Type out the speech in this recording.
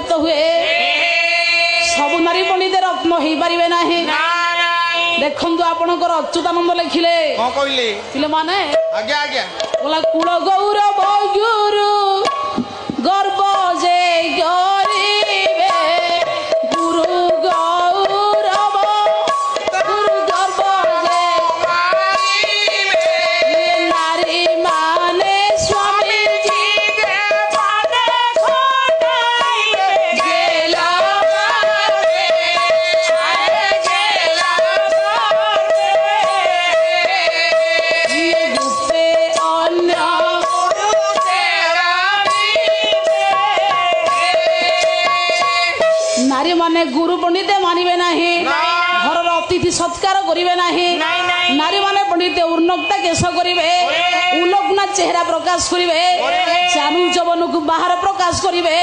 प्राप्त हुए सब नारी पंडित रत्न हो पारे ना देखु आपणकर अच्युतानंद लिखिले कहले माने आज्ञा आज्ञा बोला कुल गौरव गुरु गर्व जे गरिबे गुरु गौरव गुरु गर्व जे गरिबे नारी माने स्वामी जी के माने खोटाइबे गेला मारे आए गेला मारे ये गुप्ते अन्य नारी माने गुरु पंडित मानिबे नाही घर अतिथि सत्कार करिवे नाही नारी माने पंडित उन्नक्ता केश करिवे उलग्ना चेहरा प्रकाश करिवे चालू जवन को बाहर प्रकाश करिवे।